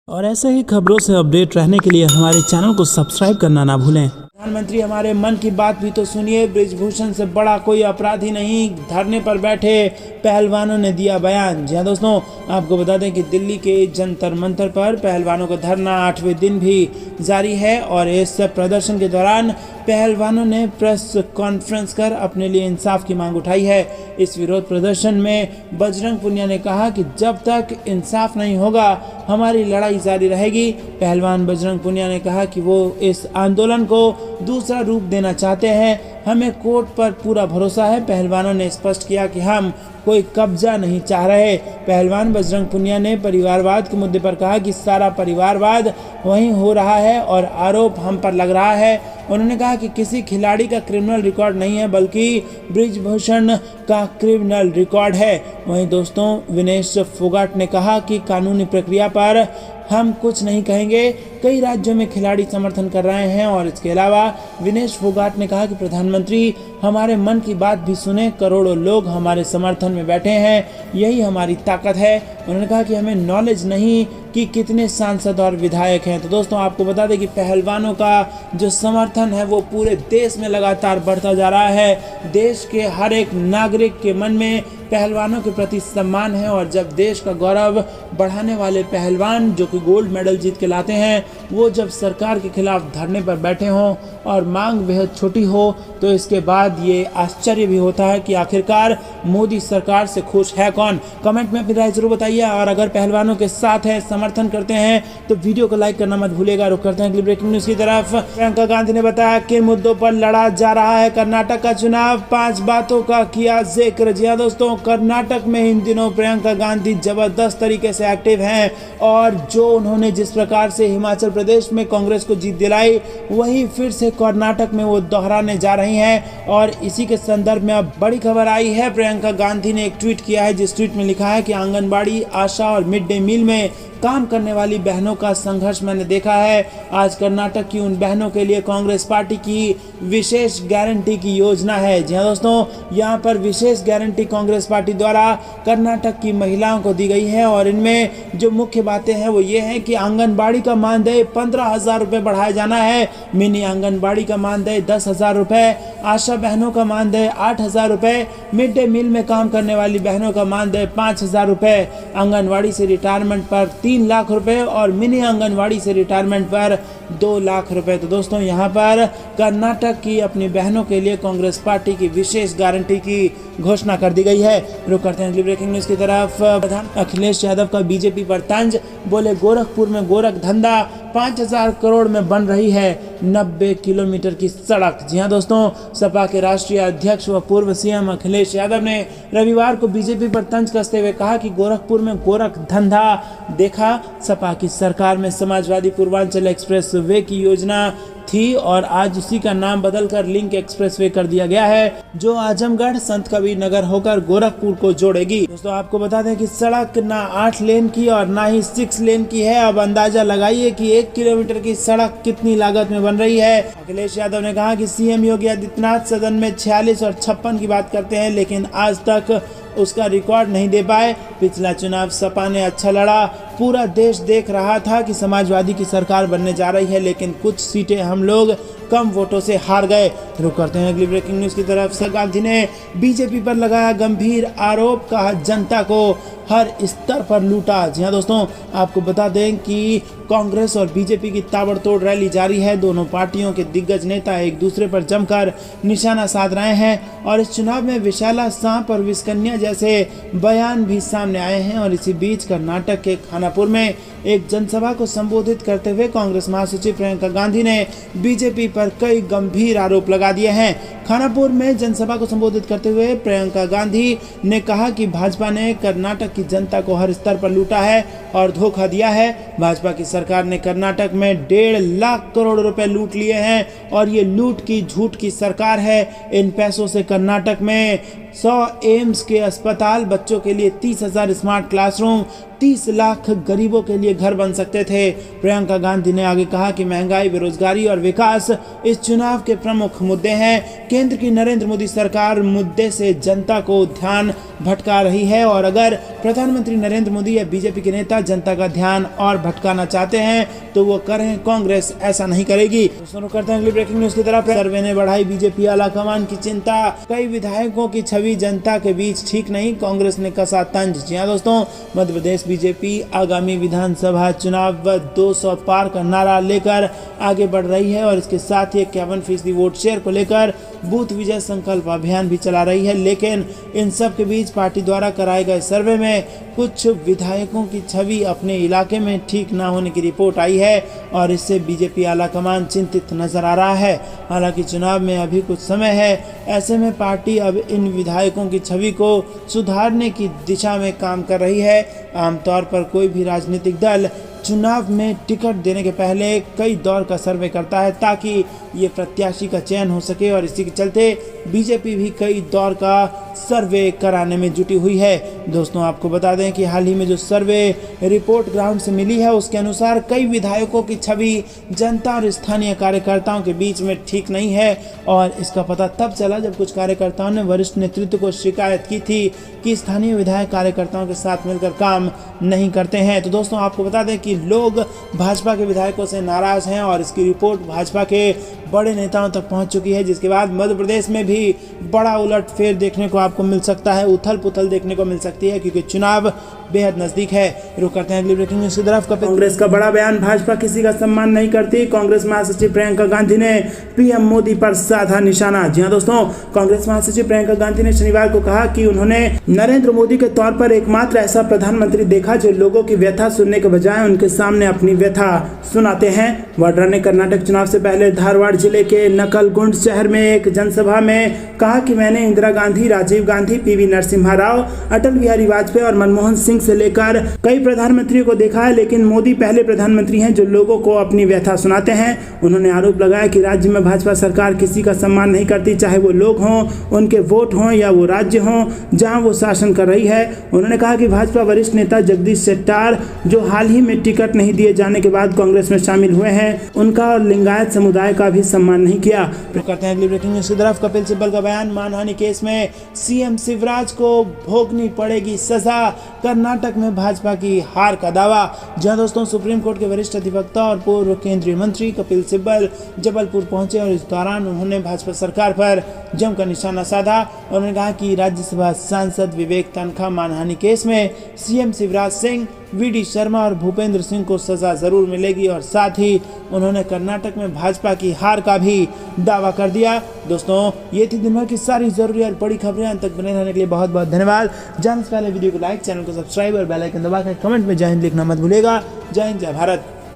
और ऐसे ही खबरों से अपडेट रहने के लिए हमारे चैनल को सब्सक्राइब करना ना भूलें। प्रधानमंत्री हमारे मन की बात भी तो सुनिए। बृजभूषण से बड़ा कोई अपराधी नहीं, धरने पर बैठे पहलवानों ने दिया बयान। जी हाँ दोस्तों, आपको बता दें कि दिल्ली के जंतर मंतर पर पहलवानों का धरना 8वें दिन भी जारी है और इस प्रदर्शन के दौरान पहलवानों ने प्रेस कॉन्फ्रेंस कर अपने लिए इंसाफ की मांग उठाई है। इस विरोध प्रदर्शन में बजरंग पुनिया ने कहा कि जब तक इंसाफ नहीं होगा हमारी लड़ाई जारी रहेगी। पहलवान बजरंग पुनिया ने कहा कि वो इस आंदोलन को दूसरा रूप देना चाहते हैं। हमें कोर्ट पर पूरा भरोसा है। पहलवानों ने स्पष्ट किया कि हम कोई कब्जा नहीं चाह रहे। पहलवान बजरंग पुनिया ने परिवारवाद के मुद्दे पर कहा कि सारा परिवारवाद वहीं हो रहा है और आरोप हम पर लग रहा है। उन्होंने कहा कि किसी खिलाड़ी का क्रिमिनल रिकॉर्ड नहीं है बल्कि बृजभूषण का क्रिमिनल रिकॉर्ड है। वहीं दोस्तों विनेश फोगाट ने कहा कि कानूनी प्रक्रिया पर हम कुछ नहीं कहेंगे। कई राज्यों में खिलाड़ी समर्थन कर रहे हैं और इसके अलावा विनेश फोगाट ने कहा कि प्रधानमंत्री हमारे मन की बात भी सुने। करोड़ों लोग हमारे समर्थन में बैठे हैं, यही हमारी ताकत है। उन्होंने कहा कि हमें नॉलेज नहीं कि कितने सांसद और विधायक हैं। तो दोस्तों आपको बता दें कि पहलवानों का जो समर्थन है वो पूरे देश में लगातार बढ़ता जा रहा है। देश के हर एक नागरिक के मन में पहलवानों के प्रति सम्मान है और जब देश का गौरव बढ़ाने वाले पहलवान जो कि गोल्ड मेडल जीत के लाते हैं वो जब सरकार के खिलाफ धरने पर बैठे हों और मांग बेहद छोटी हो तो इसके बाद ये आश्चर्य भी होता है कि आखिरकार मोदी सरकार से खुश है कौन। कमेंट में अपनी राय जरूर बताइए और अगर पहलवानों के साथ है, समर्थन करते हैं तो वीडियो को लाइक करना मत भूलिएगा। रुक करते हैं अगली ब्रेकिंग न्यूज की तरफ। प्रियंका गांधी ने बताया किन मुद्दों पर लड़ा जा रहा है कर्नाटक का चुनाव, 5 बातों का किया जिक्र। जी हाँ दोस्तों, कर्नाटक में इन दिनों प्रियंका गांधी जबरदस्त तरीके से एक्टिव हैं और जो उन्होंने जिस प्रकार से हिमाचल प्रदेश में कांग्रेस को जीत दिलाई वही फिर से कर्नाटक में वो दोहराने जा रही हैं। और इसी के संदर्भ में अब बड़ी खबर आई है। प्रियंका गांधी ने एक ट्वीट किया है जिस ट्वीट में लिखा है कि आंगनबाड़ी, आशा और मिड डे मील में काम करने वाली बहनों का संघर्ष मैंने देखा है। आज कर्नाटक की उन बहनों के लिए कांग्रेस पार्टी की विशेष गारंटी की योजना है। जी हाँ दोस्तों, यहाँ पर विशेष गारंटी कांग्रेस पार्टी द्वारा कर्नाटक की महिलाओं को दी गई है और इनमें जो मुख्य बातें हैं वो ये हैं कि आंगनबाड़ी का मानदेय 15,000 रुपये बढ़ाया जाना है, मिनी आंगनबाड़ी का मानदेय 10,000 रुपये, आशा बहनों का मानदेय 8,000 रुपये, मिड डे मील में काम करने वाली बहनों का मानदेय 5,000 रुपये, आंगनबाड़ी से रिटायरमेंट पर 3 लाख रुपए और मिनी आंगनवाड़ी से रिटायरमेंट पर 2 लाख रुपए। तो दोस्तों यहाँ पर कर्नाटक की अपनी बहनों के लिए कांग्रेस पार्टी की विशेष गारंटी की घोषणा कर दी गई है। रुक करते हैं अगली ब्रेकिंग न्यूज की तरफ। प्रधान अखिलेश यादव का बीजेपी पर तंज, बोले गोरखपुर में गोरख धंधा 5,000 करोड़ में बन रही है 90 किलोमीटर की सड़क। जी हाँ दोस्तों, सपा के राष्ट्रीय अध्यक्ष व पूर्व सीएम अखिलेश यादव ने रविवार को बीजेपी पर तंज कसते हुए कहा कि गोरखपुर में गोरख धंधा देखा। सपा की सरकार में समाजवादी पूर्वांचल एक्सप्रेस वे की योजना थी और आज उसी का नाम बदलकर लिंक एक्सप्रेसवे कर दिया गया है जो आजमगढ़ संत कबीर नगर होकर गोरखपुर को जोड़ेगी। दोस्तों आपको बता दें कि सड़क ना 8 लेन की और ना ही 6 लेन की है। अब अंदाजा लगाइए कि 1 किलोमीटर की सड़क कितनी लागत में बन रही है। अखिलेश यादव ने कहा कि सीएम योगी आदित्यनाथ सदन में 46 और 56 की बात करते हैं लेकिन आज तक उसका रिकॉर्ड नहीं दे पाए। पिछला चुनाव सपा ने अच्छा लड़ा, पूरा देश देख रहा था कि समाजवादी की सरकार बनने जा रही है लेकिन कुछ सीटें हम लोग कम वोटों से हार गए। रुक करते हैं अगली ब्रेकिंग न्यूज की तरफ। राहुल गांधी ने बीजेपी पर लगाया गंभीर आरोप, कहा जनता को हर स्तर पर लूटा। जी हाँ दोस्तों, आपको बता दें कि कांग्रेस और बीजेपी की ताबड़तोड़ रैली जारी है। दोनों पार्टियों के दिग्गज नेता एक दूसरे पर जमकर निशाना साध रहे हैं और इस चुनाव में विशाला सांप और विस्कन्या जैसे बयान भी सामने आए हैं। और इसी बीच कर्नाटक के खानापुर में एक जनसभा को संबोधित करते हुए कांग्रेस महासचिव प्रियंका गांधी ने बीजेपी पर कई गंभीर आरोप लगा दिए हैं। खानापुर में जनसभा को संबोधित करते हुए प्रियंका गांधी ने कहा कि भाजपा ने कर्नाटक की जनता को हर स्तर पर लूटा है और धोखा दिया है। भाजपा की सरकार ने कर्नाटक में 1.5 लाख करोड़ रुपए लूट लिए हैं और ये लूट की झूठ की सरकार है। इन पैसों से कर्नाटक में 100 एम्स के अस्पताल, बच्चों के लिए 30,000 स्मार्ट क्लासरूम, 30 लाख गरीबों के लिए घर बन सकते थे। प्रियंका गांधी ने आगे कहा कि महंगाई, बेरोजगारी और विकास इस चुनाव के प्रमुख मुद्दे हैं। केंद्र की नरेंद्र मोदी सरकार मुद्दे से जनता को ध्यान भटका रही है और अगर प्रधानमंत्री नरेंद्र मोदी या बीजेपी के नेता जनता का ध्यान और भटकाना चाहते हैं तो वो करें, कांग्रेस ऐसा नहीं करेगी। शुरू करते हैं अगली ब्रेकिंग न्यूज की तरफ। सर्वे ने बढ़ाई बीजेपी आलाकमान की चिंता, कई विधायकों की छवि जनता के बीच ठीक नहीं, कांग्रेस ने कसा तंज। जी हाँ दोस्तों, मध्य प्रदेश बीजेपी आगामी विधानसभा चुनाव 200 पार का नारा लेकर आगे बढ़ रही है और इसके साथ ही 51% वोट शेयर को लेकर बूथ विजय संकल्प अभियान भी चला रही है। लेकिन इन सब के बीच पार्टी द्वारा कराए गए सर्वे में कुछ विधायकों की छवि अपने इलाके में ठीक ना होने की रिपोर्ट आई है और इससे बीजेपी आलाकमान चिंतित नजर आ रहा है। हालांकि चुनाव में अभी कुछ समय है, ऐसे में पार्टी अब इन विधायकों की छवि को सुधारने की दिशा में काम कर रही है। आमतौर पर कोई भी राजनीतिक दल चुनाव में टिकट देने के पहले कई दौर का सर्वे करता है ताकि ये प्रत्याशी का चयन हो सके और इसी के चलते बीजेपी भी कई दौर का सर्वे कराने में जुटी हुई है। दोस्तों आपको बता दें कि हाल ही में जो सर्वे रिपोर्ट ग्राउंड से मिली है उसके अनुसार कई विधायकों की छवि जनता और स्थानीय कार्यकर्ताओं के बीच में ठीक नहीं है और इसका पता तब चला जब कुछ कार्यकर्ताओं ने वरिष्ठ नेतृत्व को शिकायत की थी कि स्थानीय विधायक कार्यकर्ताओं के साथ मिलकर काम नहीं करते हैं। तो दोस्तों आपको बता दें कि लोग भाजपा के विधायकों से नाराज हैं और इसकी रिपोर्ट भाजपा के बड़े नेताओं तक पहुंच चुकी है, जिसके बाद मध्य प्रदेश में भी बड़ा उलटफेर देखने को आपको मिल सकता है, उथल पुथल देखने को मिल सकती है क्योंकि चुनाव बेहद नजदीक है। रुक करते हैं अगली ब्रेकिंग न्यूज की तरफ। कांग्रेस का बड़ा बयान, भाजपा किसी का सम्मान नहीं करती, कांग्रेस महासचिव प्रियंका गांधी ने पीएम मोदी पर साधा निशाना। जी हां दोस्तों, कांग्रेस महासचिव प्रियंका गांधी ने शनिवार को कहा कि उन्होंने नरेंद्र मोदी के तौर पर एकमात्र ऐसा प्रधानमंत्री देखा जो लोगों की व्यथा सुनने के बजाय उनके सामने अपनी व्यथा सुनाते हैं। वाड्रा ने कर्नाटक चुनाव से पहले धारवाड़ जिले के नकलगुंड शहर में एक जनसभा में कहा कि मैंने इंदिरा गांधी, राजीव गांधी, पीवी नरसिम्हा राव, अटल बिहारी वाजपेयी और मनमोहन सिंह से लेकर कई प्रधानमंत्रियों को देखा है, लेकिन मोदी पहले प्रधानमंत्री हैं जो लोगों को अपनी व्यथा सुनाते हैं। उन्होंने आरोप लगाया कि राज्य में भाजपा सरकार किसी का सम्मान नहीं करती, चाहे वो लोग हों, उनके वोट हों या वो राज्य हों जहां वो शासन कर रही है। उन्होंने कहा कि भाजपा वरिष्ठ नेता जगदीश शेट्टार जो हाल ही में टिकट नहीं दिए जाने के बाद कांग्रेस में शामिल हुए हैं, उनका और लिंगायत समुदाय का भी सम्मान नहीं किया। करते हैं अगली ब्रेकिंग न्यूज की तरफ। कपिल सिब्बल का बयान, मानहानि केस में सीएम शिवराज को भोगनी पड़ेगी सजा, कर्नाटक में भाजपा की हार का दावा। जहां दोस्तों सुप्रीम कोर्ट के वरिष्ठ अधिवक्ता और पूर्व केंद्रीय मंत्री कपिल सिब्बल जबलपुर पहुंचे और इस दौरान उन्होंने भाजपा सरकार पर जमकर निशाना साधा। उन्होंने कहा कि राज्यसभा सांसद विवेक तनखा मानहानि केस में सीएम शिवराज सिंह, वीडी शर्मा और भूपेंद्र सिंह को सजा जरूर मिलेगी और साथ ही उन्होंने कर्नाटक में भाजपा की हार का भी दावा कर दिया। दोस्तों ये थी दिन भर की सारी जरूरी और बड़ी खबरें। अंत तक बने रहने के लिए बहुत बहुत धन्यवाद। जानने से पहले वीडियो को लाइक, चैनल को सब्सक्राइब और बेल आइकन दबाकर कमेंट में जय हिंद लिखना मत भूलिएगा। जय हिंद, जय भारत।